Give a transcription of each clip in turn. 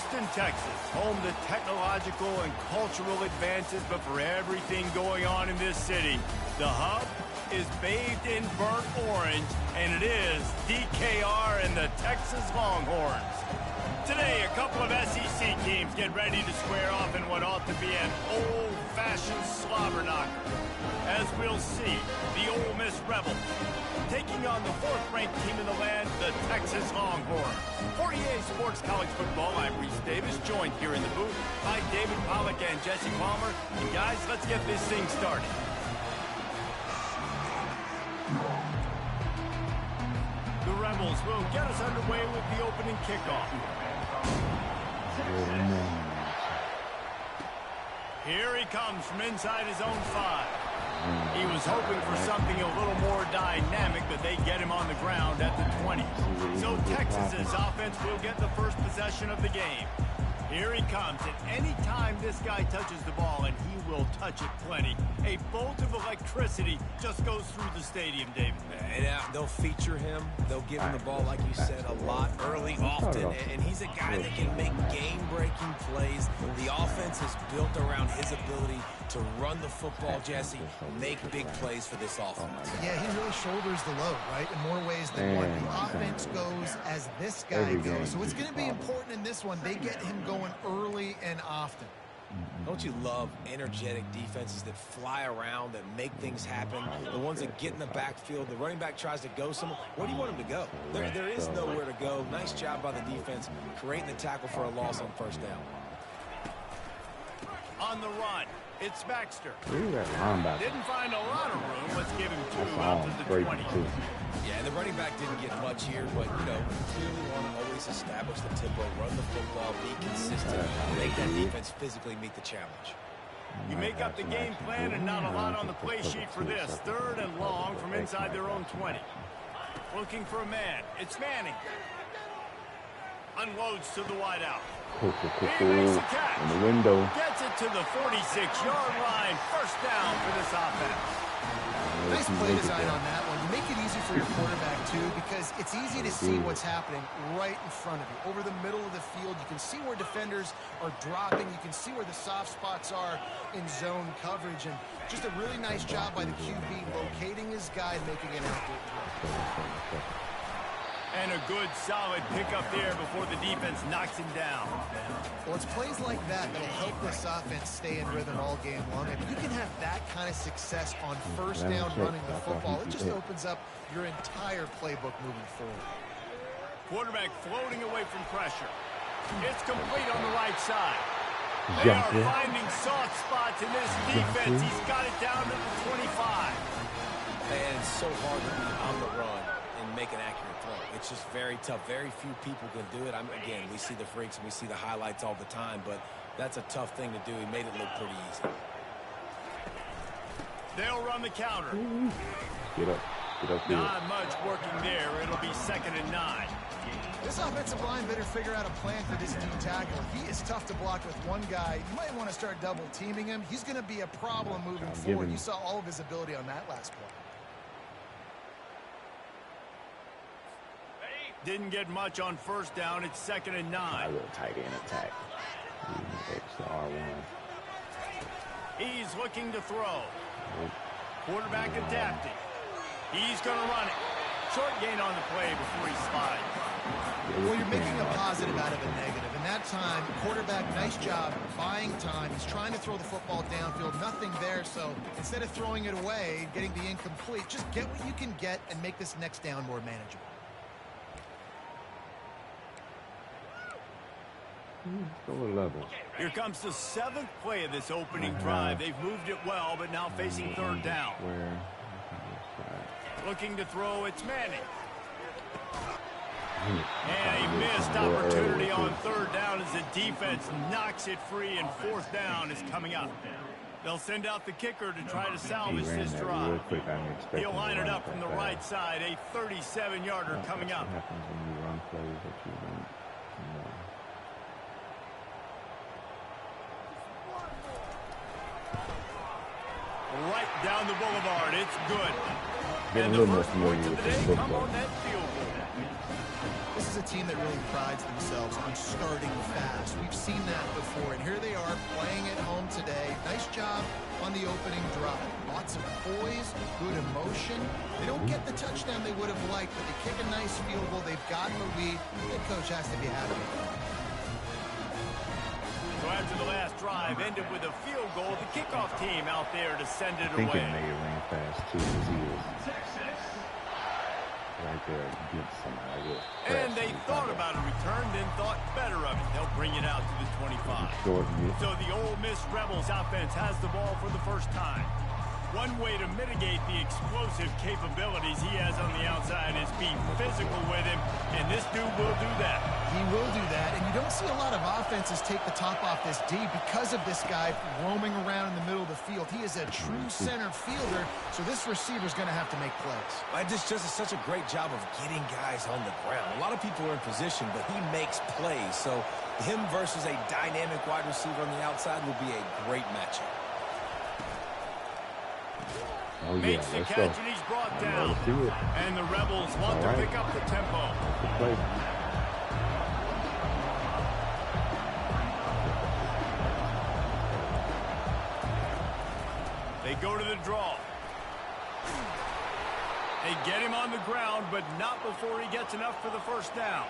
Houston, Texas, home to technological and cultural advances, but for everything going on in this city, the hub is bathed in burnt orange, and it is DKR and the Texas Longhorns. Today, a couple of SEC teams get ready to square off in what ought to be an old-fashioned slobber knocker. As we'll see, the Ole Miss Rebels taking on the fourth-ranked team in the land, the Texas Longhorns. For EA Sports College Football, I'm Reese Davis, joined here in the booth by David Pollack and Jesse Palmer. And guys, let's get this thing started. The Rebels will get us underway with the opening kickoff. Here he comes from inside his own 5. He was hoping for something a little more dynamic, but they get him on the ground at the 20. So Texas's offense will get the first possession of the game. Here he comes, and any time this guy touches the ball, and he will touch it plenty, a bolt of electricity just goes through the stadium, David. And they'll feature him. They'll give him the ball, like you said, a lot, early, often. And he's a guy that can make game-breaking plays. The offense is built around his ability to run the football, Jesse, make big plays for this offense. Yeah, he really shoulders the load, right, in more ways than one. The offense goes as this guy goes. So it's going to be important in this one. They get him going early and often. Don't you love energetic defenses that fly around, that make things happen? The ones that get in the backfield, the running back tries to go somewhere. Where do you want him to go? There is nowhere to go. Nice job by the defense, creating the tackle for a loss on first down. On the run, it's Baxter. Linebacker. Didn't find a lot of room. Let's give him 2 out to the 20. Yeah, the running back didn't get much here, but, you know, clearly want to always establish the tempo, run the football, be consistent, make that defense physically meet the challenge. You make up the game plan and not a lot on the play sheet for this. 3rd and long from inside their own 20. Looking for a man. It's Manning. Unloads to the wideout. He makes a catch. In the window. Gets it to the 46-yard line. First down for this offense. Nice play design on that one. You make it easy for your quarterback, too, because it's easy to see what's happening right in front of you. Over the middle of the field, you can see where defenders are dropping. You can see where the soft spots are in zone coverage. And just a really nice job by the QB locating his guy, making an accurate throw. And a good, solid pickup there before the defense knocks him down. Well, it's plays like that that'll help this offense stay in rhythm all game long. If you can have that kind of success on first down running the football, it just opens up your entire playbook moving forward. Quarterback floating away from pressure. It's complete on the right side. They are finding soft spots in this defense. He's got it down to the 25. And it's so hard to be on the run and make an accurate throw. It's just very tough. Very few people can do it. Again, we see the freaks and we see the highlights all the time, but that's a tough thing to do. He made it look pretty easy. They'll run the counter. Get up. Get up here. Not much working there. It'll be 2nd and 9. This offensive line better figure out a plan for this D tackle. He is tough to block with one guy. You might want to start double teaming him. He's going to be a problem moving forward. You saw all of his ability on that last play. Didn't get much on first down. It's 2nd and 9. A little tight end attack. Extra R1. He's looking to throw. Quarterback adapting. He's going to run it. Short gain on the play before he slides. Well, you're making a positive out of a negative. And that time, quarterback, nice job buying time. He's trying to throw the football downfield. Nothing there. So instead of throwing it away, getting the incomplete, just get what you can get and make this next down more manageable. Here comes the 7th play of this opening drive. They've moved it well, but now facing 3rd down. Looking to throw, it's Manning. And a missed opportunity on 3rd down as the defense knocks it free, and 4th down is coming up. They'll send out the kicker to try to salvage this drive. He'll line it up from the right side, a 37-yarder coming up. Right down the boulevard. It's good. Getting And a the little more first point familiar of with the this day come football. on that field goal. This is is a team that really prides themselves on starting fast. We've seen that before, and here they are playing at home today. Nice job on the opening drive. Lots of poise, good emotion. They don't get the touchdown they would have liked, but they kick a nice field goal. They've gotten the lead. The coach has to be happy. So after the last drive ended with a field goal, the kickoff team out there to send it away. I think it made it ran fast too, because he was right there against somebody. And they thought about a return, then thought better of it. They'll bring it out to the 25. So the Ole Miss Rebels offense has the ball for the first time. One way to mitigate the explosive capabilities he has on the outside is be physical with him, and this dude will do that. He will do that, and you don't see a lot of offenses take the top off this D because of this guy roaming around in the middle of the field. He is a true center fielder, so this receiver's going to have to make plays. Just does such a great job of getting guys on the ground. A lot of people are in position, but he makes plays, so him versus a dynamic wide receiver on the outside will be a great matchup. Oh, Makes the catch, and he's brought down. And the Rebels want to pick up the tempo. They go to the draw. They get him on the ground, but not before he gets enough for the first down.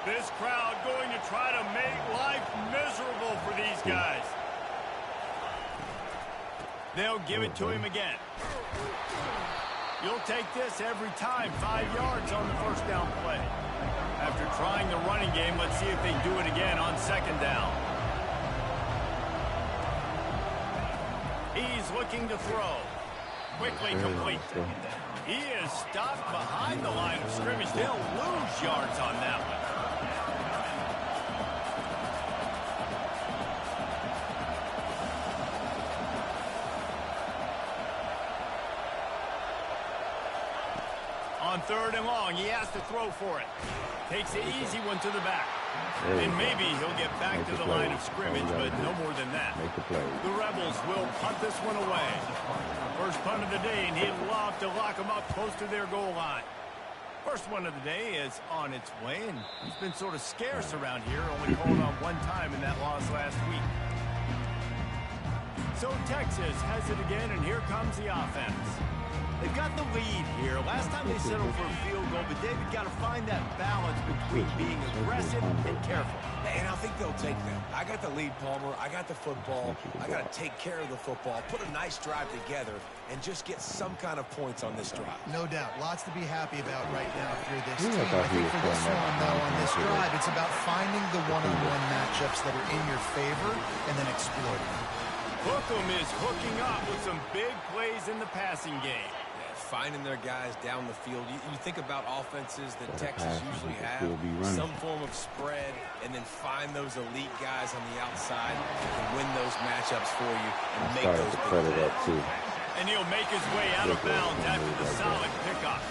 This crowd going to try to make life miserable for these guys. They'll give it to him again. You'll take this every time. 5 yards on the first down play. After trying the running game, let's see if they do it again on second down. He's looking to throw. Quickly complete. He is stopped behind the line of scrimmage. They'll lose yards on that one. On third and long, he has to throw for it. Takes the easy one to the back. And maybe he'll get back to the line of scrimmage, but no more than that. The Rebels will punt this one away. First punt of the day, and he'd love to lock them up close to their goal line. First one of the day is on its way, and he's been sort of scarce around here, only called on one time in that loss last week. So Texas has it again, and here comes the offense. They've got the lead here. Last time they settled for a field goal, but David got to find that balance between being aggressive and careful. And I think they'll take that. I got the lead, Palmer. I got the football. I got to take care of the football, put a nice drive together, and just get some kind of points on this drive. No doubt. Lots to be happy about right now if you're this team. I think for this one, though, on this drive, it's about finding the one-on-one matchups that are in your favor and then exploiting them. Hookham is hooking up with some big plays in the passing game. Finding their guys down the field. You think about offenses that Texas usually have, some form of spread, and then find those elite guys on the outside who can win those matchups for you and make those big plays. And he'll make his way out of bounds after the solid pickup.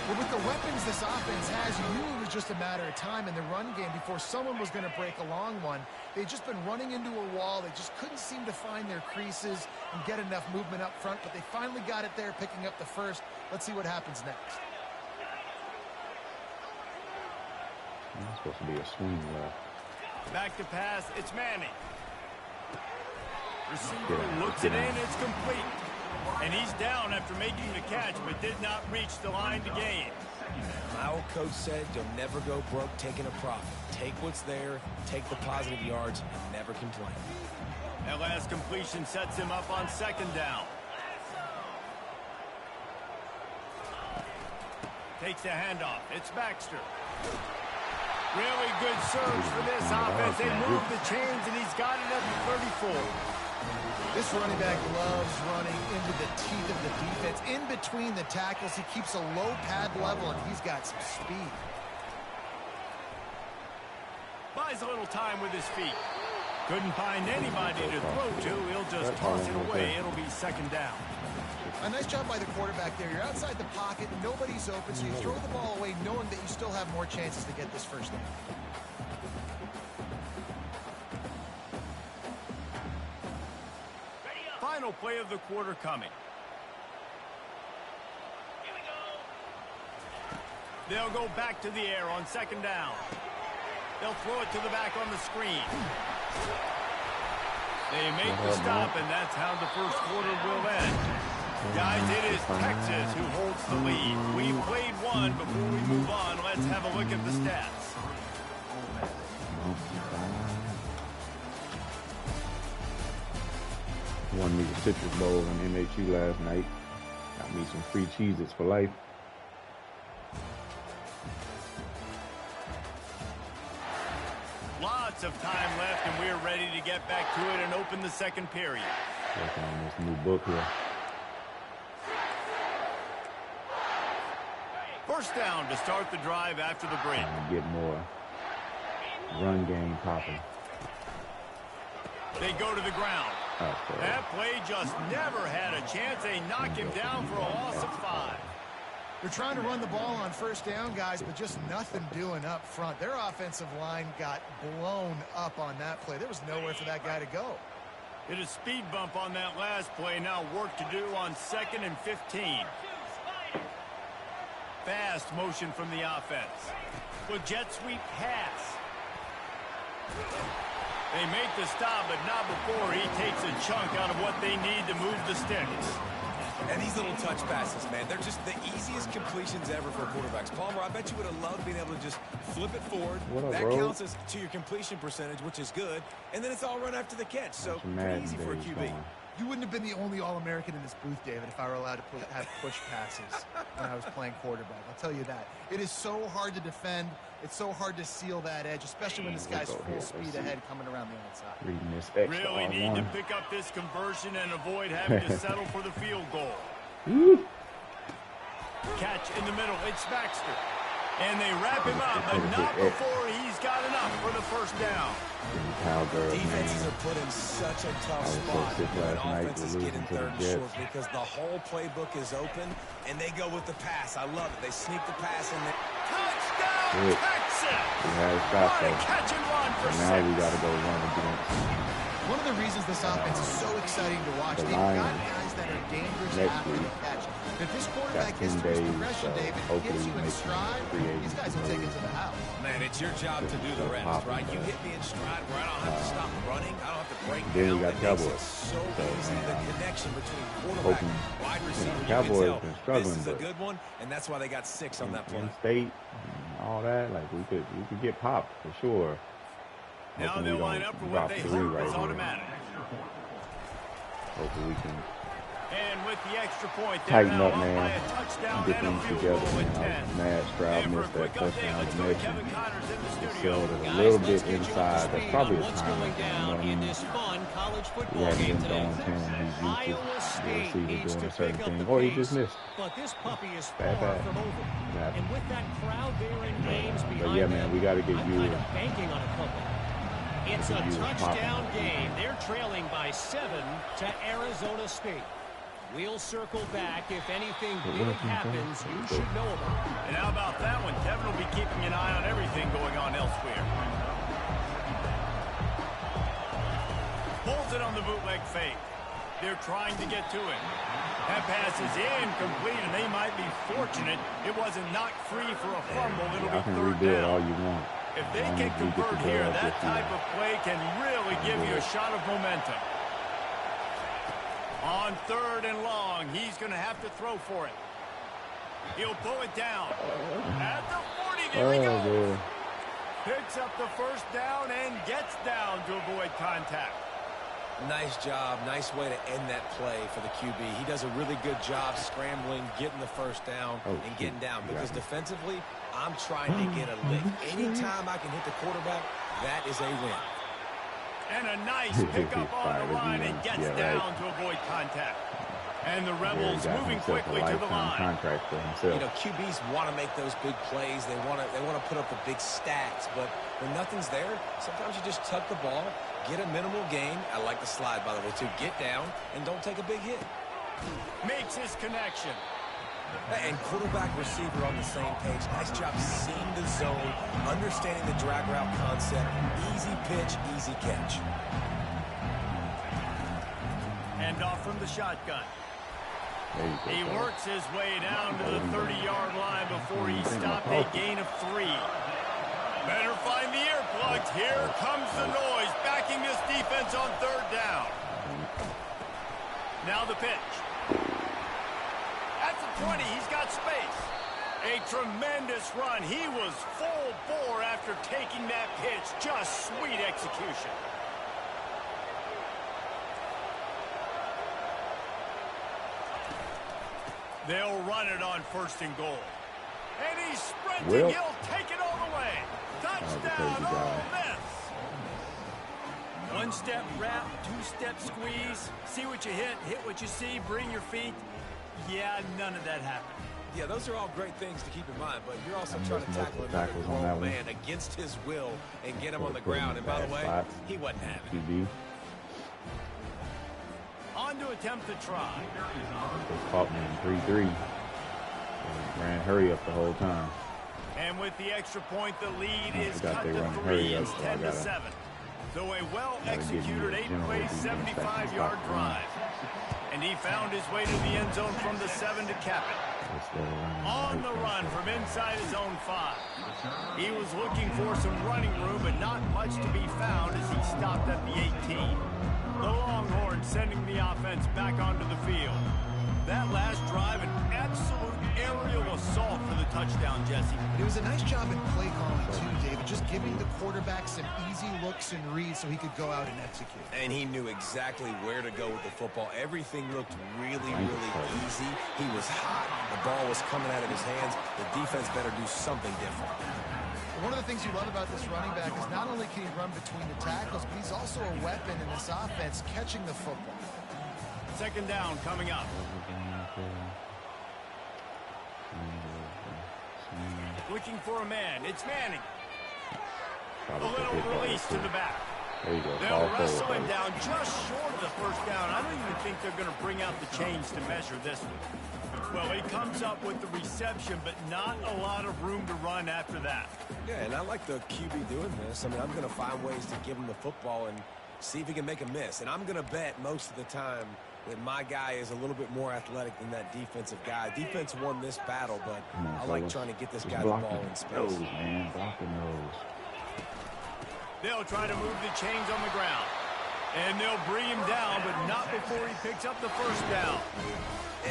Well, with the weapons this offense has, you knew it was just a matter of time in the run game before someone was going to break a long one. They'd just been running into a wall. They just couldn't seem to find their creases and get enough movement up front, but they finally got it there, picking up the first. Let's see what happens next. It's supposed to be a swing left. Back to pass, it's Manning. Receiver looks it in, it's complete. And he's down after making the catch, but did not reach the line to gain. My old coach said, you'll never go broke taking a profit. Take what's there, take the positive yards, and never complain. That last completion sets him up on second down. Takes the handoff. It's Baxter. Really good surge for this offense. They move the chains, and he's got it at the 34. This running back loves running into the teeth of the defense. In between the tackles, he keeps a low pad level, and he's got some speed. Buys a little time with his feet. Couldn't find anybody to throw to. He'll just toss it away. It'll be second down. A nice job by the quarterback there. You're outside the pocket, nobody's open, so you throw the ball away knowing that you still have more chances to get this first down. Final play of the quarter coming. They'll go back to the air on second down. They'll throw it to the back on the screen. They make the stop, and that's how the first quarter will end. Guys, it is Texas who holds the lead. We played one. Before we move on, let's have a look at the stats. Won me the Citrus Bowl in MHU last night. Got me some free Cheez-Its for life. Lots of time left, and we're ready to get back to it and open the second period. Working on this new book here. First down to start the drive after the break. Get more run game popping. They go to the ground. Okay. That play just never had a chance. They knock him down for a loss of 5. They're trying to run the ball on first down, guys, but just nothing doing up front. Their offensive line got blown up on that play. There was nowhere for that guy to go. Hit a speed bump on that last play. Now work to do on 2nd and 15. Fast motion from the offense. With jet sweep pass. They make the stop, but not before he takes a chunk out of what they need to move the sticks. And these little touch passes, man, they're just the easiest completions ever for quarterbacks. Palmer, I bet you would have loved being able to just flip it forward. That counts as to your completion percentage, which is good. And then it's all run after the catch. So pretty easy for a QB. You wouldn't have been the only All-American in this booth, David, if I were allowed to have push passes when I was playing quarterback. I'll tell you that. It is so hard to defend. It's so hard to seal that edge, especially when this guy's full speed ahead coming around the outside. Really need to pick up this conversion and avoid having to settle for the field goal. Catch in the middle. It's Baxter. And they wrap him up, but not before he's got enough for the first down. Defenses are put in such a tough spot when offenses get in third and short because the whole playbook is open, and they go with the pass. I love it. They sneak the pass in there. Touchdown, Texas! What a catch and run for 6. Now we got to go run against. One of the reasons this offense is so exciting to watch, they've got guys that are dangerous after the catch. If this quarterback gets to his progression, David, gets you in stride, these guys will take it to the house. Man, it's your job to do the rest, right? You hit me in stride where I don't have to stop running. I don't have to break down. Then we got Cowboys. So easy, the connection between quarterback and wide receiver. Cowboys been struggling. This is a good one, and that's why they got 6 on that play. State, all that, like we could get popped for sure. Now they'll line up for what they hope is automatic. Hopefully we can and with the extra point, tighten up, by man. a touchdown Get and a things field together, goal with man. 10. Mad Stroud And for a missed that quick update, touchdown let's go to connection. Kevin Connors in the He studio. showed it a little bit inside. That's probably a time. Going down in this fun college He football hasn't game been today. throwing to him. He's used Iowa to the State receiver needs doing to a certain pick up thing. the Or he pace, just missed. but this puppy is Bad, far bad. from over. Yeah. And with that crowd there in Ames But behind yeah, man, we got to get I'm you. kind of banking on a couple. It's a touchdown game. They're trailing by 7 to Arizona State. We'll circle back. If anything big happens, you should know about it. And how about that one? Kevin will be keeping an eye on everything going on elsewhere. Pulls it on the bootleg fake. They're trying to get to it. That pass is incomplete, and they might be fortunate it wasn't knocked free for a fumble. It'll be can third rebuild down. all you want. If they can convert here, that type of play can really give you a shot of momentum. On 3rd and long, he's going to have to throw for it. He'll pull it down. At the 40, there we go. Boy. Picks up the first down and gets down to avoid contact. Nice job. Nice way to end that play for the QB. He does a really good job scrambling, getting the first down, and getting down. Because defensively, I'm trying to get a lick. Anytime I can hit the quarterback, that is a win. And a nice pickup on the line and gets down to avoid contact. And the Rebels moving quickly to the line. Contract for himself. You know, QBs want to make those big plays. They want to put up the big stats. But when nothing's there, sometimes you just tuck the ball, get a minimal gain. I like the slide, by the way, too. Get down and don't take a big hit. Makes his connection. And quarterback receiver on the same page. Nice job seeing the zone, understanding the drag route concept. Easy pitch, easy catch. And off from the shotgun. He works his way down to the 30-yard line before he stopped a gain of 3. Better find the earplugs. Here comes the noise, backing this defense on 3rd down. Now the pitch. At the 20, he's got space. A tremendous run. He was full bore after taking that pitch. Just sweet execution. They'll run it on 1st and goal. And he's sprinting. He'll take it all the way. Touchdown, Ole Miss. 1-step wrap, 2-step squeeze. See what you hit what you see, bring your feet. Yeah, none of that happened. Yeah, those are all great things to keep in mind, but you're also trying to tackle another grown man against his will and get him on the ground. And by the way, he wasn't having it. On to attempt to try. They caught me in 3-3. Ran hurry up the whole time. And with the extra point, the lead is cut to 3. It's 10-7. So a well-executed 8-play, 75-yard drive. And he found his way to the end zone from the 7 to cap it. On the run from inside his own 5. He was looking for some running room, but not much to be found as he stopped at the 18. The Longhorns sending the offense back onto the field. That last drive, an absolute aerial assault for the touchdown, Jesse. It was a nice job in play calling, too, David. Just giving the quarterback some easy looks and reads so he could go out and execute. And he knew exactly where to go with the football. Everything looked really, really easy. He was hot. The ball was coming out of his hands. The defense better do something different. One of the things you love about this running back is not only can he run between the tackles, but he's also a weapon in this offense, catching the football. 2nd down coming up. Looking for a man. It's Manning. A little release to the back. They'll wrestle him down just short of the 1st down. I don't even think they're going to bring out the chains to measure this one. Well, he comes up with the reception, but not a lot of room to run after that. Yeah, and I like the QB doing this. I mean, I'm going to find ways to give him the football and see if he can make a miss. And I'm going to bet most of the time that my guy is a little bit more athletic than that defensive guy. Defense won this battle, but I like trying to get this guy the ball in space. Nose, man. Blocking those. They'll try to move the chains on the ground. And they'll bring him down, but not before he picks up the 1st down.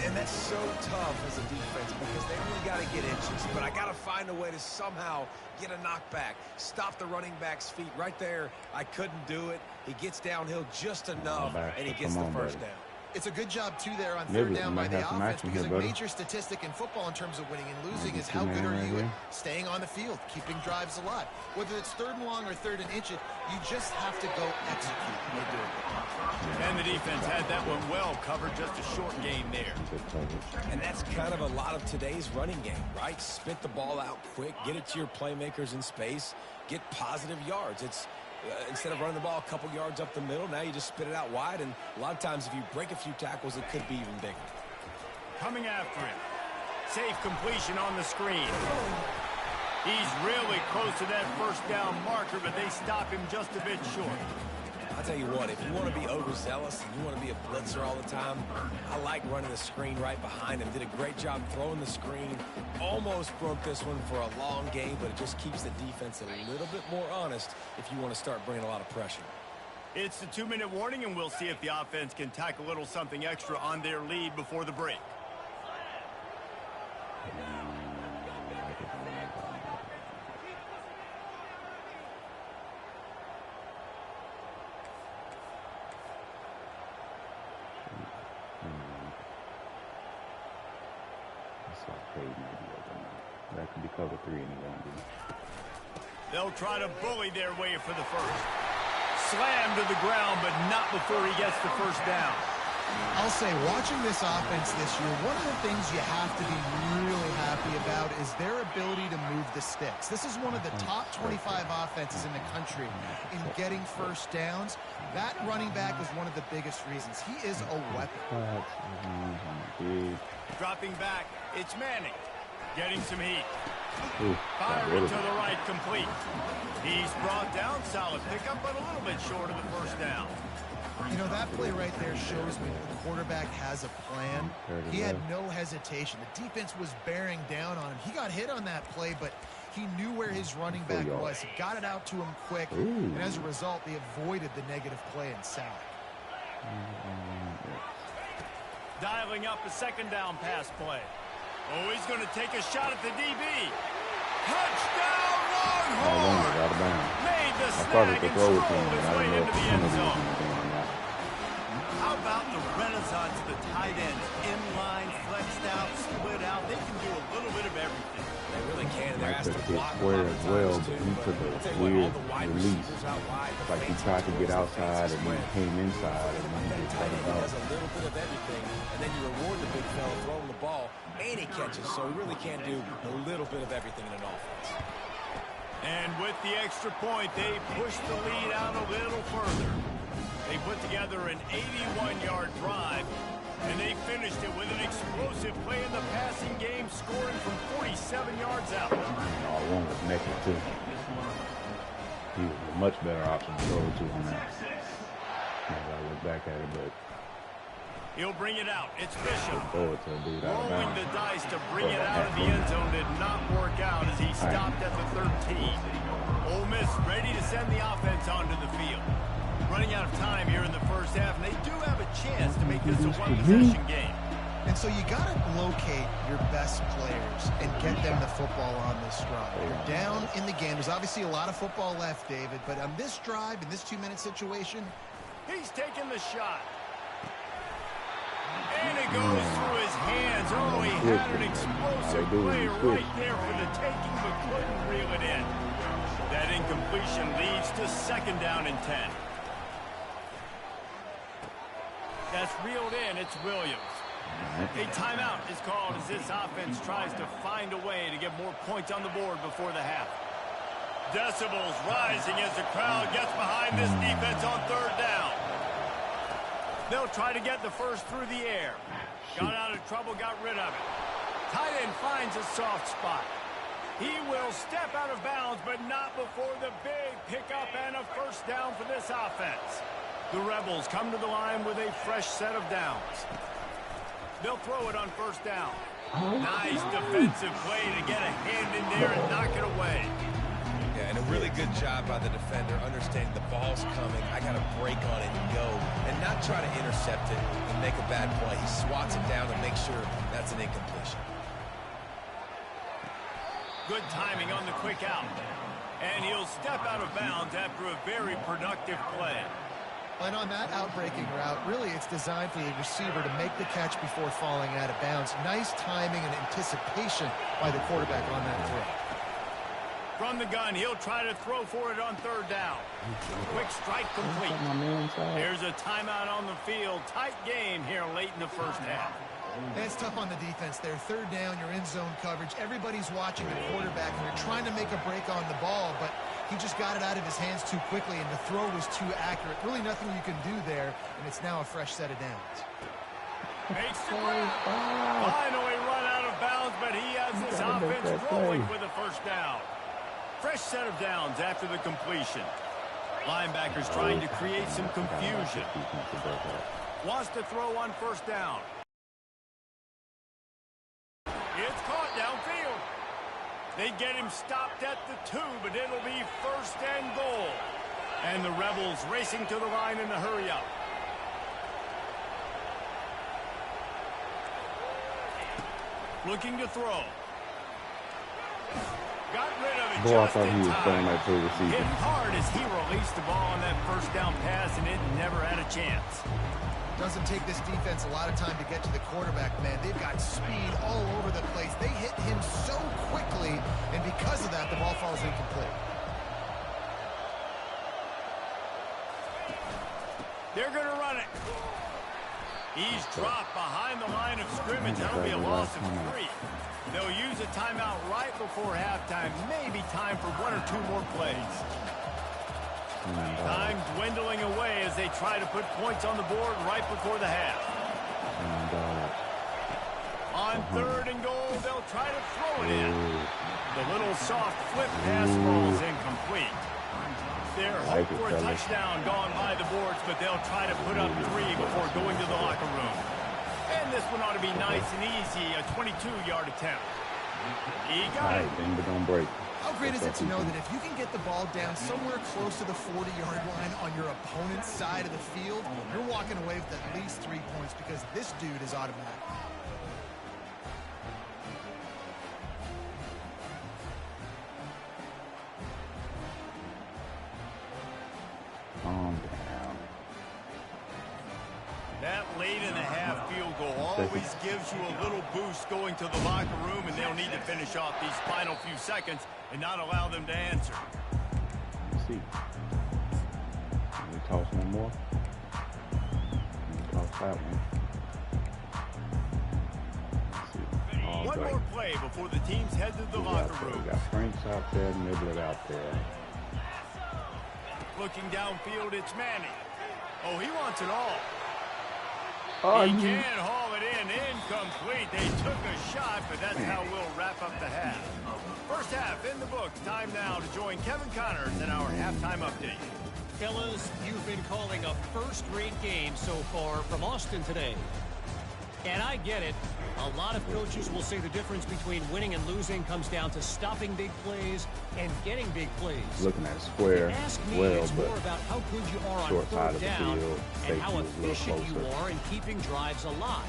And that's so tough as a defense because they only got to get inches. But I got to find a way to somehow get a knockback, stop the running back's feet right there. I couldn't do it. He gets downhill just enough, and he gets the 1st down. It's a good job, too, there on 3rd down by the offense because a major statistic in football in terms of winning and losing is how good are you at staying on the field, keeping drives alive. Whether it's 3rd and long or 3rd and inch it, you just have to go execute. And they do it. And the defense had that one well covered, just a short gain there. And that's kind of a lot of today's running game, right? Spit the ball out quick, get it to your playmakers in space, get positive yards. It's instead of running the ball a couple yards up the middle, now you just spit it out wide, and a lot of times if you break a few tackles, it could be even bigger. Coming after him. Safe completion on the screen. He's really close to that 1st down marker, but they stop him just a bit short. I'll tell you what, if you want to be overzealous and you want to be a blitzer all the time, I like running the screen right behind him. Did a great job throwing the screen. Almost broke this one for a long game, but it just keeps the defense a little bit more honest if you want to start bringing a lot of pressure. It's the 2-minute warning, and we'll see if the offense can tack a little something extra on their lead before the break. That could be cover 3 anyway. They'll try to bully their way for the 1st. Slammed to the ground, but not before he gets the 1st down. I'll say, watching this offense this year, one of the things you have to be really happy about is their ability to move the sticks. This is one of the top 25 offenses in the country in getting 1st downs. That running back was one of the biggest reasons. He is a weapon. Dropping back, it's Manning. Getting some heat. Ooh, Firing to the right, complete. He's brought down, solid pickup, but a little bit short of the 1st down. You know, that play right there shows me the quarterback has a plan. He had no hesitation. The defense was bearing down on him. He got hit on that play, but he knew where his running back was. He got it out to him quick, and as a result, they avoided the negative play and sack. Dialing up a second down pass play. Oh, he's going to take a shot at the DB. Touchdown, Longhorn! Made the snag and strolled his way into the end zone. How about the renaissance of the tight end? Inline, flexed out, split out. They can do a little bit of everything. They really can. They're asked to block square as well, but he took a weird release. Like he tried to get outside and then came inside and then he just let him out. He does a little bit of everything, and then you reward the big fella throwing the ball, and he catches, so he really can do a little bit of everything in an offense. And with the extra point, they push the lead out a little further. They put together an 81-yard drive, and they finished it with an explosive play in the passing game, scoring from 47 yards out. One was naked, too. He was a much better option to throw to on that. I look back at it, but he'll bring it out. It's Bishop. Throw it to a dude out of rolling bounds. the dice to bring it out of the end zone did not work out as he stopped at the 13. Ole Miss ready to send the offense onto the field. Running out of time here in the first half, and they do have a chance to make this a one-possession game. And so you got to locate your best players and get them the football on this drive. You're down in the game. There's obviously a lot of football left, David, but on this drive, in this 2-minute situation, he's taking the shot. And it goes through his hands. Oh, he had an explosive play right there for the taking, but couldn't reel it in. That incompletion leads to second down and 10. That's reeled in. It's Williams. A timeout is called as this offense tries to find a way to get more points on the board before the half. Decibels rising as the crowd gets behind this defense on third down. They'll try to get the first through the air. Got out of trouble, got rid of it. Tight end finds a soft spot. He will step out of bounds, but not before the big pickup and a first down for this offense. The Rebels come to the line with a fresh set of downs. They'll throw it on first down. Nice defensive play to get a hand in there and knock it away. Yeah, and a really good job by the defender, understanding the ball's coming. I got to break on it and go, and not try to intercept it and make a bad play. He swats it down and makes sure that's an incompletion. Good timing on the quick out. And he'll step out of bounds after a very productive play. And on that outbreaking route, really it's designed for the receiver to make the catch before falling out of bounds. Nice timing and anticipation by the quarterback on that throw. From the gun, he'll try to throw for it on third down. Quick strike complete. Here's a timeout on the field. Tight game here late in the first half. It's tough on the defense there. Third down, you're in zone coverage. Everybody's watching the quarterback, and you're trying to make a break on the ball, but he just got it out of his hands too quickly, and the throw was too accurate. Really nothing you can do there, and it's now a fresh set of downs. Makes the grab. Finally run out of bounds, but he has this offense rolling with a first down. Fresh set of downs after the completion. Linebackers trying to create some confusion. Wants to throw on first down. It's caught downfield. They get him stopped at the 2, but it'll be first and goal. And the Rebels racing to the line in a hurry up. Looking to throw. Got rid of it just in time. Hit hard as he released the ball on that first down pass, and it never had a chance. Doesn't take this defense a lot of time to get to the quarterback, man. They've got speed all over the place. They hit him so quickly, and because of that, the ball falls incomplete. They're going to run it. He's dropped behind the line of scrimmage. That'll be a loss of 3. They'll use a timeout right before halftime. Maybe time for 1 or 2 more plays. Time dwindling away as they try to put points on the board right before the half. On third and goal, they'll try to throw it in. The little soft flip pass falls incomplete. They're hoping for a touchdown gone by the boards, but they'll try to put up 3 before going to the locker room. And this one ought to be nice and easy, a 22-yard attempt. He got it. But don't break. How great is it to know that if you can get the ball down somewhere close to the 40-yard line on your opponent's side of the field, you're walking away with at least 3 points because this dude is automatic. That late in the half field goal always gives you a little boost going to the locker room, and they'll need to finish off these final few seconds and not allow them to answer. Let's see. Can we toss one more? Can we toss that one? Let's see. One more play before the teams head to the locker room. We got Franks out there, Nibbler out there. Looking downfield, it's Manning. Oh, he wants it all. Oh, he can haul it in, incomplete. They took a shot, but that's how we'll wrap up the half. First half in the books. Time now to join Kevin Connors in our halftime update. Fellas, you've been calling a first-rate game so far from Austin today. And I get it. A lot of coaches will say the difference between winning and losing comes down to stopping big plays and getting big plays. Looking at square well, it's more about how good you are on third down and how efficient you are in keeping drives alive.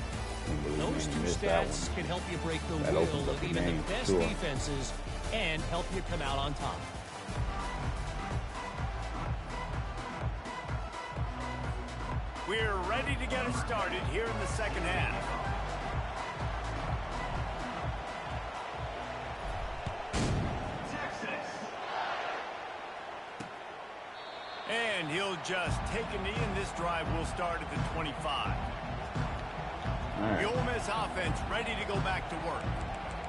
Those two stats can help you break the will of even the best defenses and help you come out on top. We're ready to get it started here in the second half. And he'll just take a knee, and this drive will start at the 25. Right. The Ole Miss offense ready to go back to work.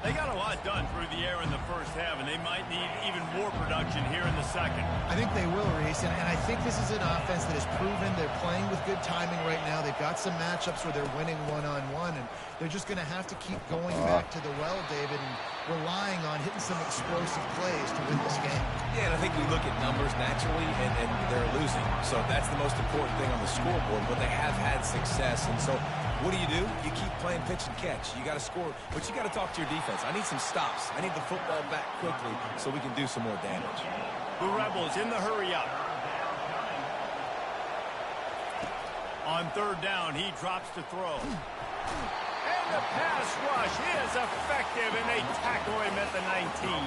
They got a lot done through the air in the first half, and they might need even more production here in the second. I think they will, Reese, and I think this is an offense that has proven they're playing with good timing right now. They've got some matchups where they're winning one-on-one, and they're just going to have to keep going back to the well, David, and relying on hitting some explosive plays to win this game. Yeah, and I think we look at numbers naturally, and they're losing. So that's the most important thing on the scoreboard, but they have had success. And so what do? You keep playing pitch and catch. You got to score, but you got to talk to your defense. I need some stops. I need the football back quickly so we can do some more damage. The Rebels in the hurry up. On third down, he drops to throw. And the pass rush is effective, and they tackle him at the 19.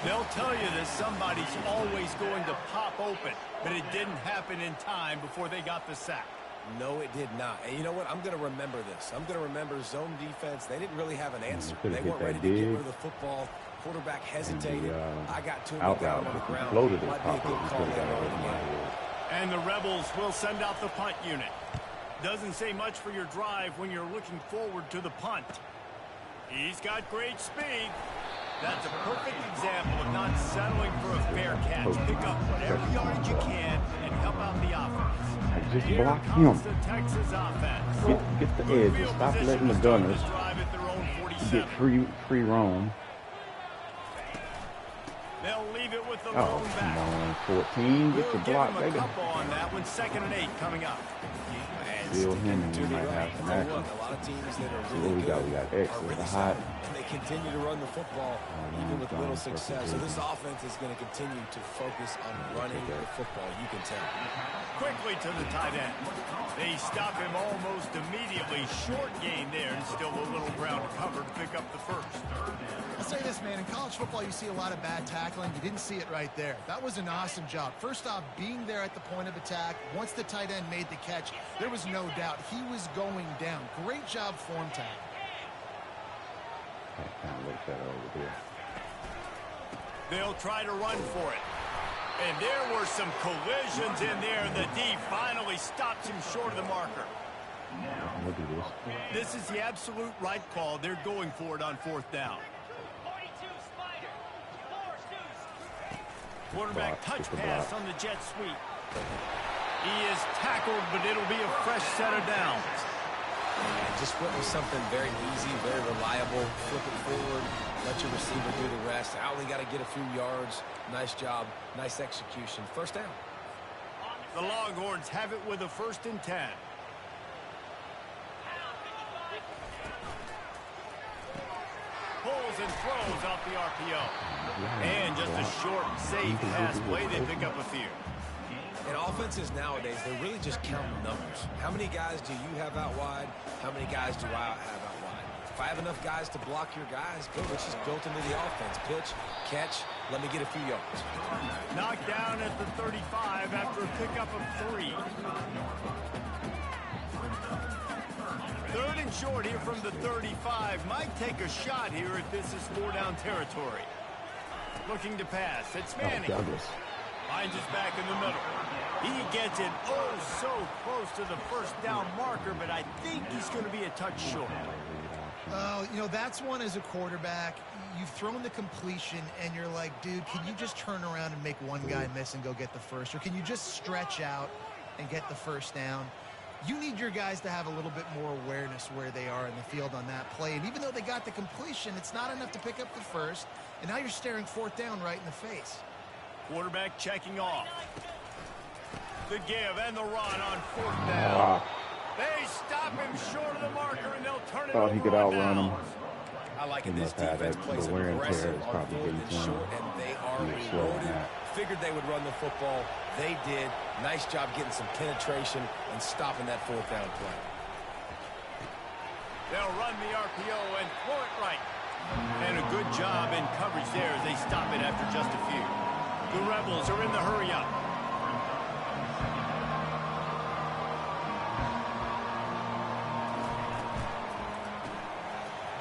They'll tell you that somebody's always going to pop open, but it didn't happen in time before they got the sack. No, it did not. And you know what? I'm going to remember this. I'm going to remember zone defense. They didn't really have an answer. They weren't ready to get rid of the football. Quarterback hesitated. I got to him. I got him on the ground. Might be a good call there. And the Rebels will send out the punt unit. Doesn't say much for your drive when you're looking forward to the punt. He's got great speed. That's a perfect example of not settling for a fair catch. Pick up whatever yardage you can and help out the offense. Just block him. The Texas offense. Get the edge. Stop letting the gunners get free roam. They'll leave it with the Oh, lone back. come on, 14. Get the block, baby. baby. On that one, 2nd and 8 coming up. Bill Henry might have some action. A lot of teams that are So really what we got? X is the hot. and they continue to run the football even with little success. So this offense is going to continue to focus on running the football. You can tell. Quickly to the tight end. They stop him almost immediately. Short gain there, and still a little ground to cover to pick up the first. I'll say this, man. In college football, you see a lot of bad tackling. You didn't see it right there. That was an awesome job. First off, being there at the point of attack. Once the tight end made the catch, there was no doubt he was going down. Great job form tackle. I kind of look that over here. They'll try to run for it. And there were some collisions in there, and the D finally stops him short of the marker. Look at this. This is the absolute right call. They're going for it on 4th down. Quarterback touch pass on the jet sweep. He is tackled, but it'll be a fresh set of downs. And just went with something very easy, very reliable. Flip it forward, let your receiver do the rest. I only got to get a few yards. Nice job, nice execution. First down. The Longhorns have it with a 1st and 10. Pulls and throws off the RPO. And just a short, safe pass play. They pick up a few. In offenses nowadays, they're really just counting numbers. How many guys do you have out wide? How many guys do I have out wide? If I have enough guys to block your guys, good, which is built into the offense. Pitch, catch, let me get a few yards. Knocked down at the 35 after a pickup of 3. 3rd and short here from the 35. Might take a shot here if this is 4-down territory. Looking to pass. It's Manning. Finds his back in the middle. He gets it so close to the 1st down marker, but I think he's going to be a touch short. You know, that's one as a quarterback. You've thrown the completion, and you're like, dude, can you just turn around and make one guy miss and go get the first? Or can you just stretch out and get the 1st down? You need your guys to have a little bit more awareness where they are in the field on that play. And even though they got the completion, it's not enough to pick up the 1st. And now you're staring 4th down right in the face. Quarterback checking off. The give and the run on 4th down. They stop him short of the marker, and they'll turn it over. Thought he could outrun him. I like it. This defense plays aggressive on 4th and short, and they are rewarded. Figured they would run the football. They did. Nice job getting some penetration and stopping that 4th down play. They'll run the RPO and throw it right. And a good job in coverage there as they stop it after just a few. The Rebels are in the hurry-up.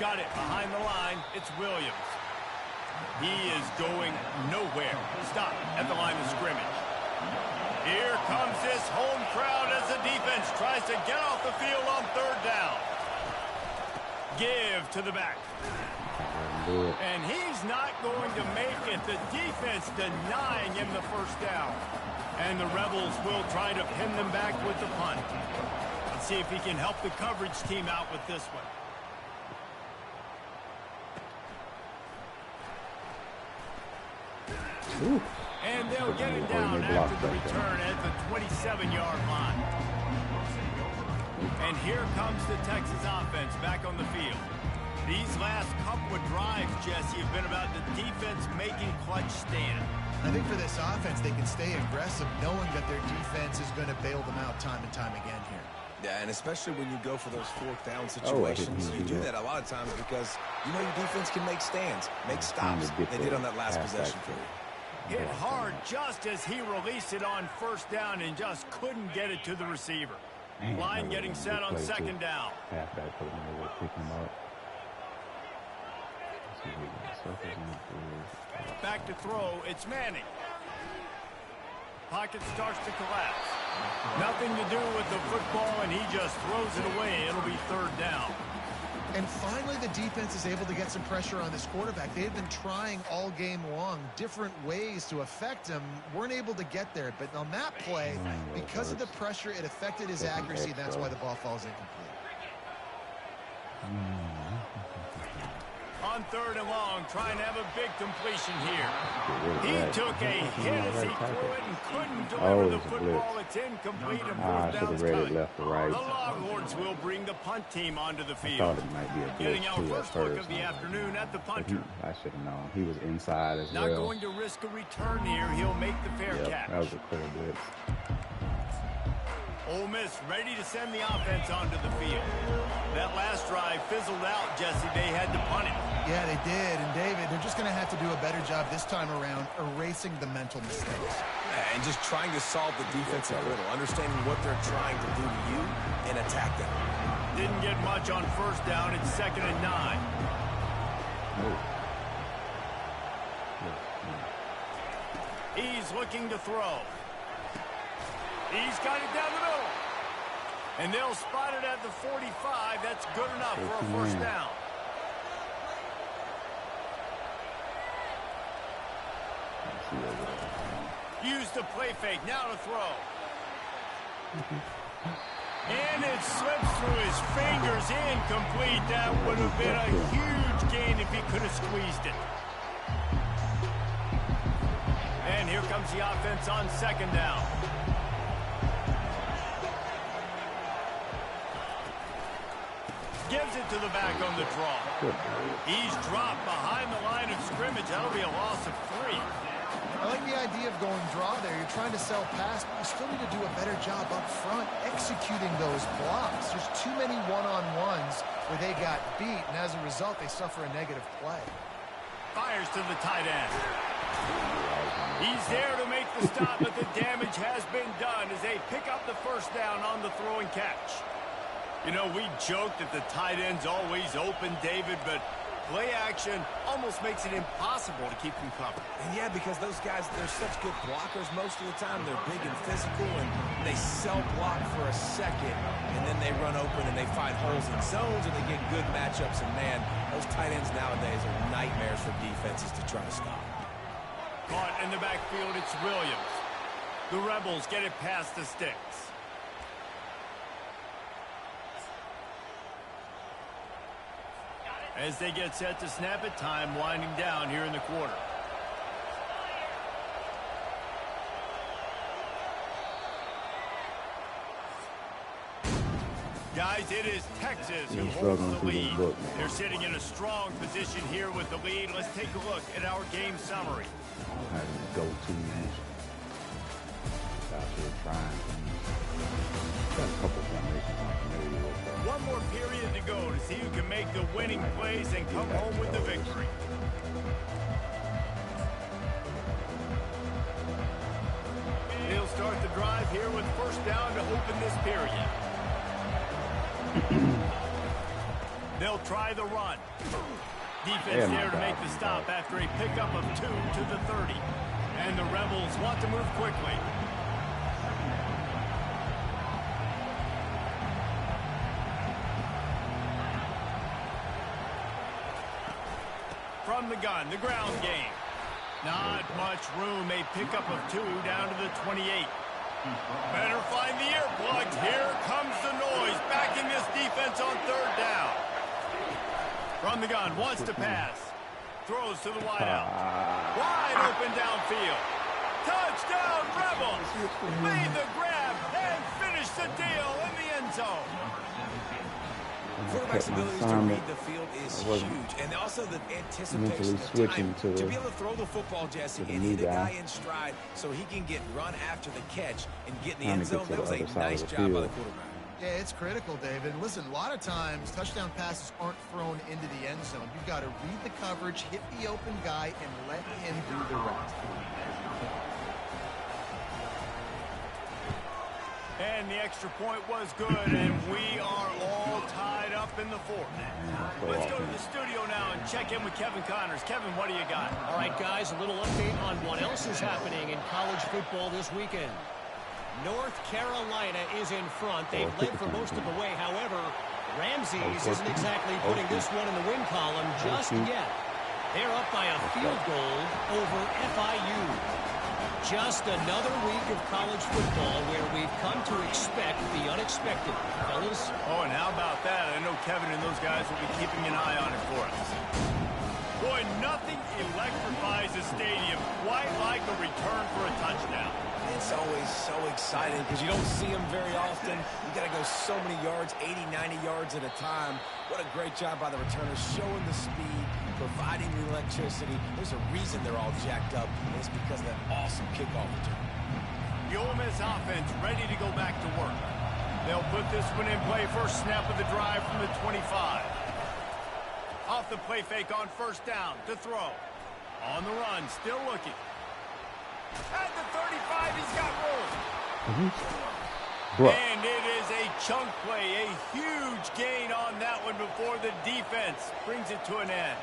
Got it behind the line. It's Williams. He is going nowhere. Stop at the line of scrimmage. Here comes this home crowd as the defense tries to get off the field on 3rd down. Give to the back. And he's not going to make it. The defense denying him the 1st down. And the Rebels will try to pin them back with the punt. Let's see if he can help the coverage team out with this one. Ooh. And they'll get it down after the return at the 27-yard line. And here comes the Texas offense back on the field. These last couple of drives, Jesse, have been about the defense making clutch stand. I think for this offense, they can stay aggressive knowing that their defense is going to bail them out time and time again here. Yeah, and especially when you go for those 4th down situations, you do that a lot of times because you know your defense can make stands, make stops. They did on that last possession for you. Hit hard just as he released it on 1st down and just couldn't get it to the receiver. Line getting set on 2nd down. Halfback put him over, pick him up. Back to throw, it's Manning. Pocket starts to collapse. Nothing to do with the football, and he just throws it away. It'll be 3rd down. And finally, the defense is able to get some pressure on this quarterback. They've been trying all game long different ways to affect him. Weren't able to get there. But on that play, because of the pressure, it affected his accuracy. That's why the ball falls incomplete. On 3rd and long, trying to have a big completion here. He took a hit as he threw it and couldn't deliver the football. It's incomplete and 4th down's coming. Left to right. The Longhorns will bring the punt team onto the I field. thought it might be a Getting blitz our too first at look first. of the afternoon at the punter. I should have known. He was inside as Not well. going to risk a return here. He'll make the fair catch. That was a clear blitz. Ole Miss ready to send the offense onto the field. That last drive fizzled out, Jesse. They had to punt it. Yeah, they did. And, David, they're just going to have to do a better job this time around erasing the mental mistakes. And just trying to solve the defensive riddle, understanding what they're trying to do to you and attack them. Didn't get much on 1st down. It's 2nd and 9. He's looking to throw. He's got it down the middle. And they'll spot it at the 45. That's good enough for a 1st down. Use the play fake. Now to throw. And it slips through his fingers, incomplete. That would have been a huge gain if he could have squeezed it. And here comes the offense on second down. Gives it to the back on the draw. He's dropped behind the line of scrimmage. That'll be a loss of 3. I like the idea of going draw there. You're trying to sell pass, but you still need to do a better job up front executing those blocks. There's too many one-on-ones where they got beat, and as a result, they suffer a negative play. Fires to the tight end. He's there to make the stop, but the damage has been done as they pick up the first down on the throw and catch. You know, we joke that the tight end's always open, David, but play action almost makes it impossible to keep them covered. And yeah, because those guys, they're such good blockers most of the time. They're big and physical, and they self-block for a second, and then they run open and they find holes in zones, and they get good matchups. And, man, those tight ends nowadays are nightmares for defenses to try to stop. Caught in the backfield, it's Williams. The Rebels get it past the sticks. As they get set to snap it, time winding down here in the quarter. Guys, it is Texas who holds the lead. They're sitting in a strong position here with the lead. Let's take a look at our game summary. Go-to. Got a couple formations I'm familiar with. One more period to go to see who can make the winning plays and come home with the victory. They'll start the drive here with first down to open this period. They'll try the run. Defense there to make the stop after a pickup of 2 to the 30. And the Rebels want to move quickly. From the gun, the ground game. Not much room. A pickup of 2 down to the 28. Better find the earplugs. Here comes the noise. Backing this defense on third down. From the gun, wants to pass. Throws to the wideout. Wide open downfield. Touchdown, Rebels. Made the grab and finished the deal in the end zone. Quarterback's ability to read the field is huge, and also the anticipation of time to be able to throw the football, Jesse, and hit a guy in stride so he can get run after the catch and get in the end zone. That was a nice job by the quarterback. Yeah, it's critical, David. Listen, a lot of times touchdown passes aren't thrown into the end zone. You've got to read the coverage, hit the open guy, and let him do the rest. And the extra point was good, and we are all tied up in the fourth. Let's go to the studio now and check in with Kevin Connors. Kevin, what do you got? All right, guys, a little update on what else is happening in college football this weekend. North Carolina is in front. They've led for most of the way. However, Ramses isn't exactly putting this one in the win column just yet. They're up by a field goal over FIU. Just another week of college football where we've come to expect the unexpected. Fellas? Oh, and how about that? I know Kevin and those guys will be keeping an eye on it for us. Boy, nothing electrifies a stadium quite like a return for a touchdown. It's always so exciting because you don't see them very often. You got to go so many yards, 80, 90 yards at a time. What a great job by the returners, showing the speed, providing the electricity. There's a reason they're all jacked up, and it's because of that awesome kickoff return. The Ole Miss offense ready to go back to work. They'll put this one in play. First snap of the drive from the 25. Off the play fake on first down to throw. On the run, still looking. At the 35, he's got room. And it is a chunk play, a huge gain on that one before the defense brings it to an end.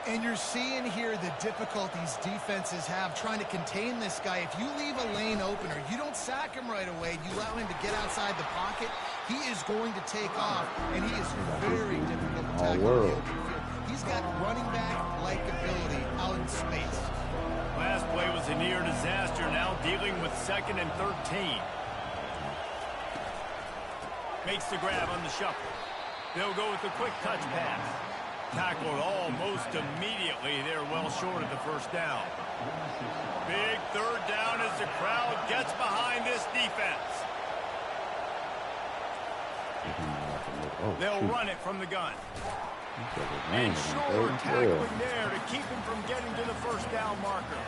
And you're seeing here the difficulties defenses have trying to contain this guy. If you leave a lane open or you don't sack him right away, you allow him to get outside the pocket, he is going to take off, and he is very difficult to tackle in the open field. He's got running back-like ability out in space. Last play was a near disaster, now dealing with 2nd and 13. Makes the grab on the shuffle. They'll go with a quick touch pass. Tackled almost immediately. They're well short of the first down. Big third down as the crowd gets behind this defense. They'll run it from the gun. And sure tackling there to keep him from getting to the first down marker.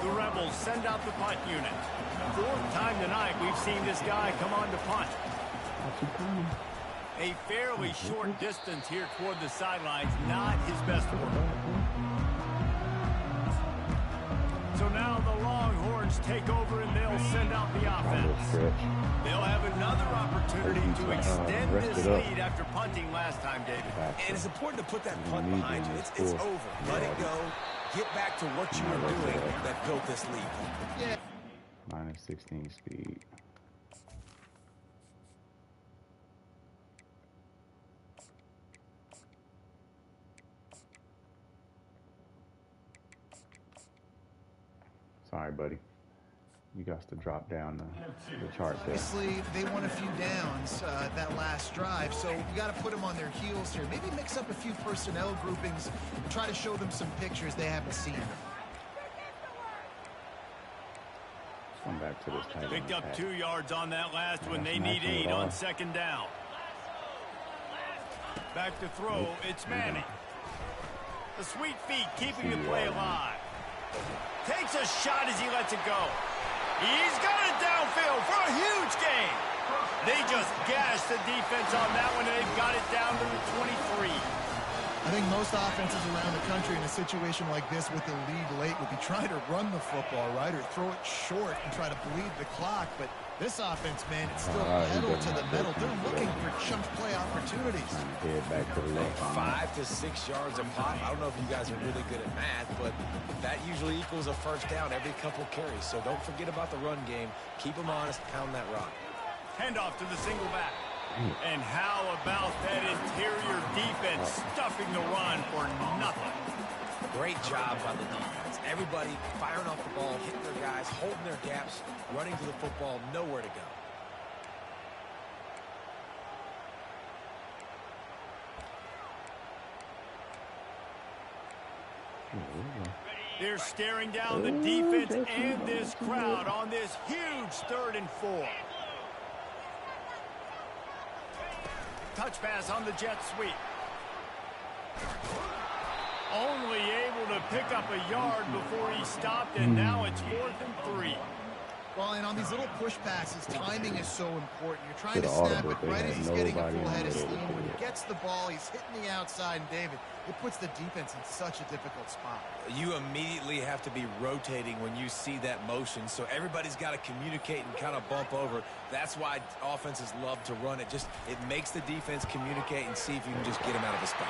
The Rebels send out the punt unit. Fourth time tonight we've seen this guy come on to punt. A fairly short distance here toward the sidelines, not his best work. So now the Longhorns take over and they'll send out the offense. They'll have another opportunity to extend this lead after punting last time, David. And it's important to put that punt behind you. It's over. Let it go. Get back to what you were doing that built this lead. Yeah. Minus 16 speed. Sorry, buddy. You got to drop down the chart there. Obviously, they won a few downs that last drive, so you got to put them on their heels here. Maybe mix up a few personnel groupings and try to show them some pictures they haven't seen. Come back to this tight Picked up 2 yards on that last one. They need 8 on second down. Back to throw. It's Manning. The sweet feet keeping the play alive. Takes a shot as he lets it go. He's got it downfield for a huge gain. They just gashed the defense on that one, and they've got it down to the 23. I think most offenses around the country in a situation like this with the lead late would be trying to run the football, right, or throw it short and try to bleed the clock. But this offense, man, it's still pedal to the metal. They're looking for chunk play opportunities. Head back to the left. 5 to 6 yards a pop. I don't know if you guys are really good at math, but that usually equals a first down every couple carries. So don't forget about the run game. Keep them honest. Pound that rock. Handoff to the single back. And how about that interior defense stuffing the run for nothing? Great job by the defense. Everybody firing off the ball, hitting their guys, holding their gaps, running to the football, nowhere to go. They're staring down the defense and this crowd on this huge 3rd and 4. Touch pass on the jet sweep. Only able to pick up a yard before he stopped, and now it's 4th and 3. Well, and on these little push passes, timing is so important. You're trying to snap it right as he's getting a full head of steam. When he gets the ball, he's hitting the outside, and David, it puts the defense in such a difficult spot. You immediately have to be rotating when you see that motion, so everybody's got to communicate and kind of bump over. That's why offenses love to run it. It makes the defense communicate and see if you can just get him out of a spot.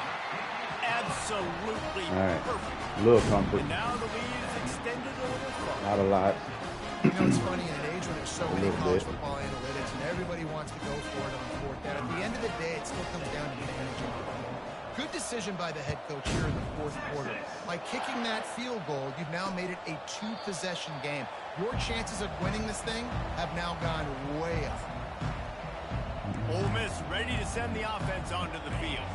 Absolutely perfect. A little comfort. And now the lead is extended a little further. Not a lot. You know, it's funny, in an age when there's so many college football analytics and everybody wants to go for it on 4th down, at the end of the day, it still comes down to managing the ball. Good decision by the head coach here in the 4th quarter. By kicking that field goal, you've now made it a 2-possession game. Your chances of winning this thing have now gone way up. Ole Miss ready to send the offense onto the field.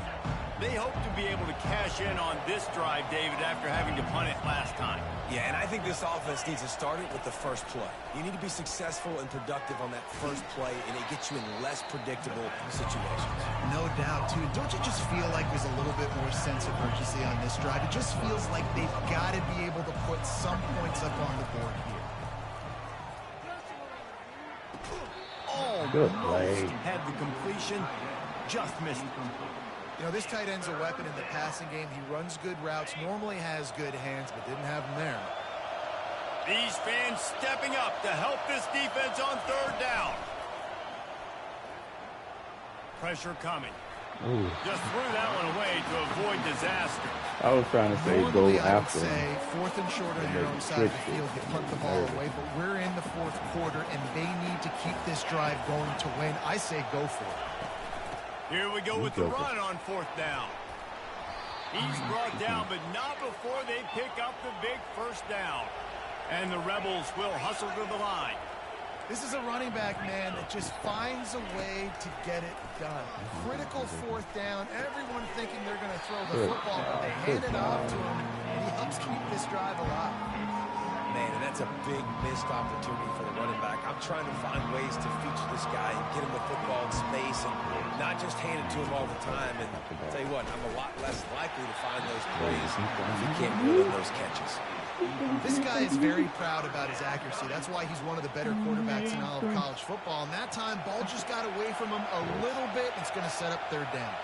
They hope to be able to cash in on this drive, David, after having to punt it last time. Yeah, and I think this offense needs to start it with the first play. You need to be successful and productive on that first play, and it gets you in less predictable situations. No doubt, too. Don't you just feel like there's a little bit more sense of urgency on this drive? It just feels like they've got to be able to put some points up on the board here. Almost had the completion, just missed it. You know, this tight end's a weapon in the passing game. He runs good routes, normally has good hands, but didn't have them there. These fans stepping up to help this defense on 3rd down. Pressure coming. Ooh. Just threw that one away to avoid disaster. I was trying to say Normally, go I would after say him. 4th and short on your own side of the field, you punt the ball away, but we're in the 4th quarter, and they need to keep this drive going to win. I say go for it. Here we go with the run on 4th down. He's brought down, but not before they pick up the big first down. And the Rebels will hustle to the line. This is a running back, man, that just finds a way to get it done. Critical fourth down. Everyone thinking they're going to throw the football, but they hand it off to him, and he helps keep this drive alive. Man, and that's a big missed opportunity for the running back. I'm trying to find ways to feature this guy and get him the football in space and not just hand it to him all the time. And I'll tell you what, I'm a lot less likely to find those plays if he can't win those catches. This guy is very proud about his accuracy. That's why he's one of the better quarterbacks in all of college football. And that time, ball just got away from him a little bit. It's going to set up third down.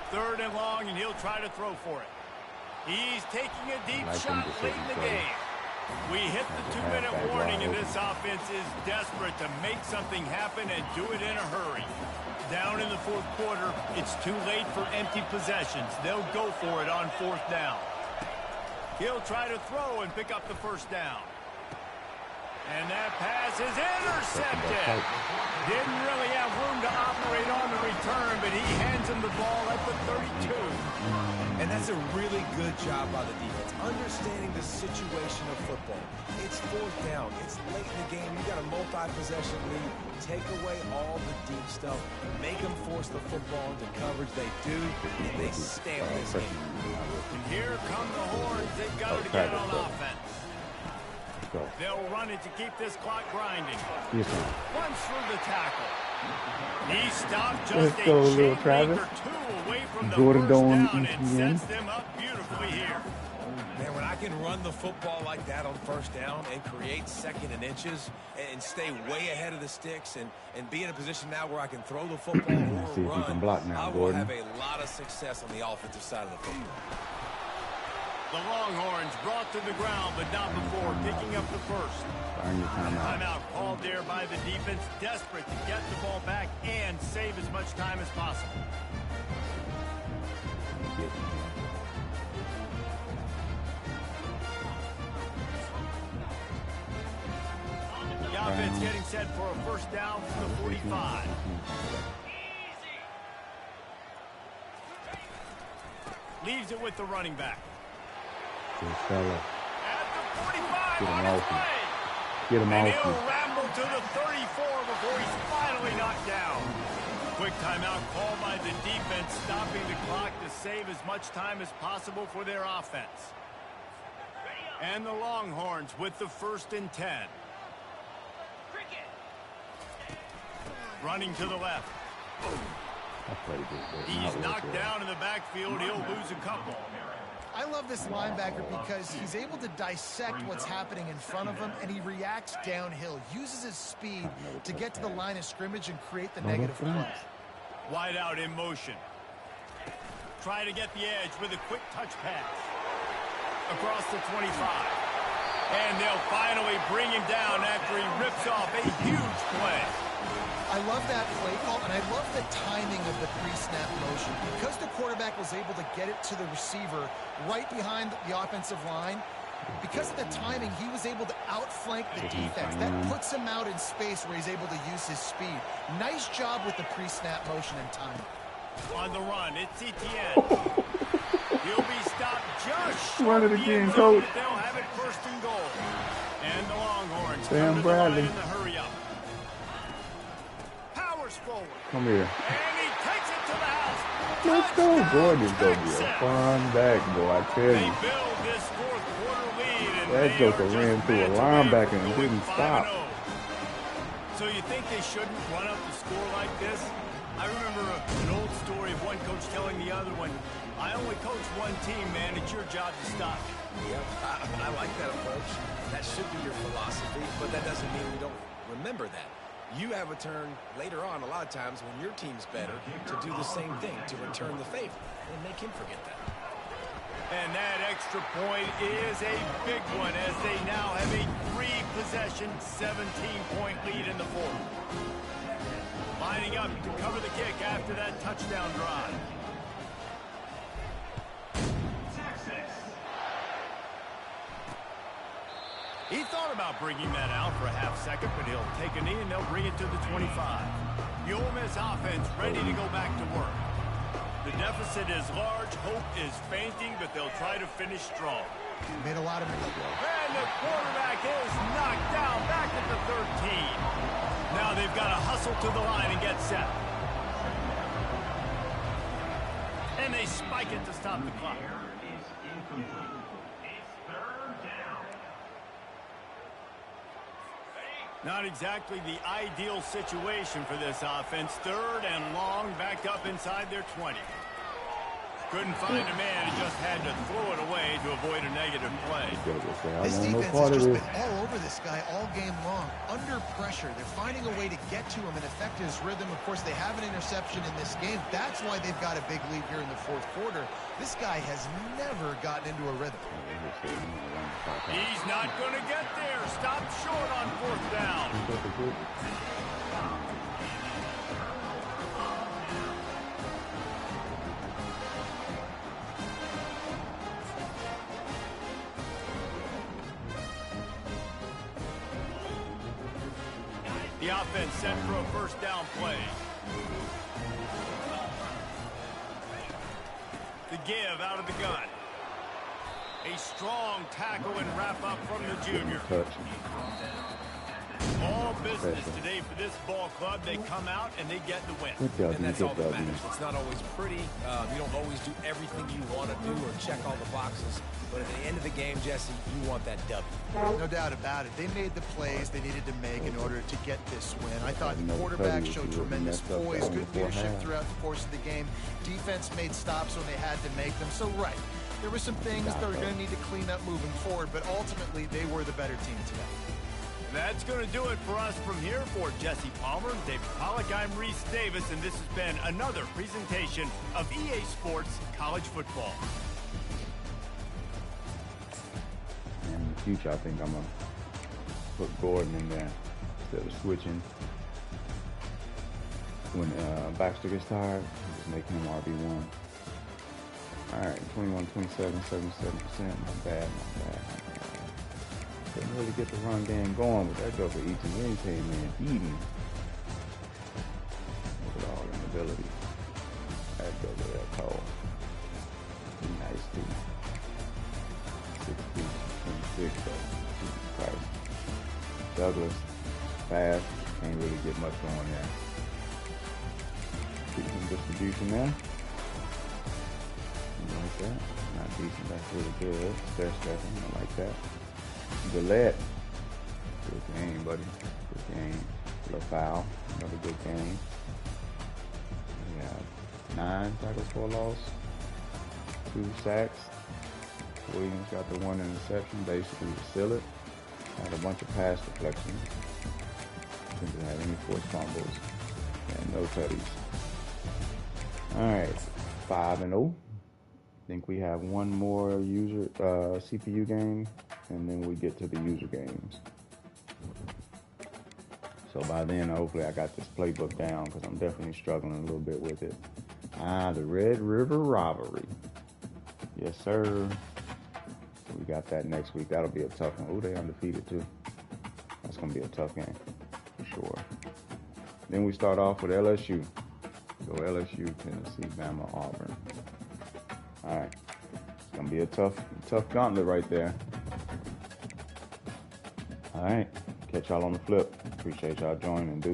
3rd and long, and he'll try to throw for it. He's taking a deep shot late in the game. We hit the 2-minute warning, and this offense is desperate to make something happen and do it in a hurry. Down in the 4th quarter, it's too late for empty possessions. They'll go for it on 4th down. He'll try to throw and pick up the 1st down. And that pass is intercepted. Didn't really have room to operate on the return, but he hands him the ball at the 32. And that's a really good job by the defense, understanding the situation of football. It's 4th down. It's late in the game. You got a multi-possession lead. Take away all the deep stuff. Make them force the football into coverage. They do, and they stamp this game. And here come the horns. They've got to get on offense. They'll run it to keep this clock grinding. Runs through the tackle. He stopped just a chain or 2 away from the 1st down and sets them up beautifully here. Man, when I can run the football like that on 1st down and create 2nd and inches and stay way ahead of the sticks and be in a position now where I can throw the football or run, I will have a lot of success on the offensive side of the football. The Longhorns brought to the ground, but not before picking up the 1st. Timeout called there by the defense, desperate to get the ball back and save as much time as possible. The offense getting set for a 1st down from the 45. Leaves it with the running back. Good fella. At the 45 Get him on his off him. way. Get him And off he'll him. ramble to the 34 before he's finally knocked down. Quick timeout called by the defense, stopping the clock to save as much time as possible for their offense. And the Longhorns with the 1st and 10. Running to the left. He's knocked down in the backfield. He'll lose a couple. I love this linebacker because he's able to dissect what's happening in front of him, and he reacts downhill, uses his speed to get to the line of scrimmage and create the negative play. Wide out in motion. Try to get the edge with a quick touch pass. Across the 25. And they'll finally bring him down after he rips off a huge play. I love that play call, and I love the timing of the pre-snap motion. Because the quarterback was able to get it to the receiver right behind the offensive line, because of the timing, he was able to outflank the defense. That puts him out in space where he's able to use his speed. Nice job with the pre-snap motion and timing. On the run, it's Etienne. He'll be stopped just short Run it of the again, end zone, coach. but they'll have it 1st and goal. And the Longhorns Sam come to the Bradley. line in the hurry up. Powers forward. Come here. And he takes it to the house. Let's go. Gordon's going to be a Texas. fun back, boy, I tell They you. build this 4th quarter lead, and That they joker are just ran through a minutes away linebacker from and going didn't 5-0. stop. So you think they shouldn't run up the score like this? I remember an old story of one coach telling the other one, I only coach one team, man. It's your job to stop. Yep, I like that approach. That should be your philosophy, but that doesn't mean we don't remember that. You have a turn later on, a lot of times, when your team's better, to do the same thing, to return the favor, and make him forget that. And that extra point is a big one as they now have a 3-possession, 17-point lead in the 4th. Lining up to cover the kick after that touchdown drive. He thought about bringing that out for a half second, but he'll take a knee and they'll bring it to the 25. The Ole Miss offense ready to go back to work. The deficit is large, hope is fainting, but they'll try to finish strong. Made a lot of mistakes. And the quarterback is knocked down back at the 13. Now they've got to hustle to the line and get set. And they spike it to stop the clock. Not exactly the ideal situation for this offense. 3rd and long, backed up inside their 20. Couldn't find a man and just had to throw it away to avoid a negative play. This defense has just been all over this guy all game long. Under pressure, they're finding a way to get to him and affect his rhythm. Of course, they have an interception in this game. That's why they've got a big lead here in the 4th quarter. This guy has never gotten into a rhythm. He's not going to get there. Stopped short on 4th down. The offense set for a 1st down play. The give out of the gun. A strong tackle and wrap up from the junior. All business today for this ball club. They come out and they get the win. And that's all that matters. It's not always pretty. You don't always do everything you want to do or check all the boxes. But at the end of the game, Jesse, you want that W. No doubt about it. They made the plays they needed to make in order to get this win. I thought the quarterback showed tremendous poise, good leadership throughout the course of the game. Defense made stops when they had to make them. So, right, there were some things they're going to need to clean up moving forward, but ultimately they were the better team today. That's going to do it for us from here. For Jesse Palmer, David Pollack, I'm Reese Davis, and this has been another presentation of EA Sports College Football. In the future, I think I'm going to put Gordon in there instead of switching. When Baxter gets tired, just make him RB1. All right, 21, 27, 77%. Not bad. Couldn't really get the run game going, but that goes for eating anything, man. Eating. Look at all the ability. That goes to that call. Nice, too. 16, 26, though. Jesus Christ. Douglas, fast. Can't really get much going there. Decent distribution there. Like that. Not decent, that's really good. Stair stepping, I like that. Gillette. Good game, buddy. Good game. Little foul. Another good game. We have 9 tackles for a loss. 2 sacks. Williams got the 1 interception, basically to seal it. Had a bunch of pass deflections. Didn't have any forced fumbles. And no tutties. Alright. 5-0. Think we have one more user CPU game, and then we get to the user games. So by then, hopefully I got this playbook down, because I'm definitely struggling a little bit with it. The Red River Rivalry. Yes, sir. We got that next week. That'll be a tough one. Ooh, they undefeated too. That's going to be a tough game, for sure. Then we start off with LSU. Go LSU, Tennessee, Bama, Auburn. All right, it's gonna be a tough gauntlet right there. All right, catch y'all on the flip. Appreciate y'all joining, dude.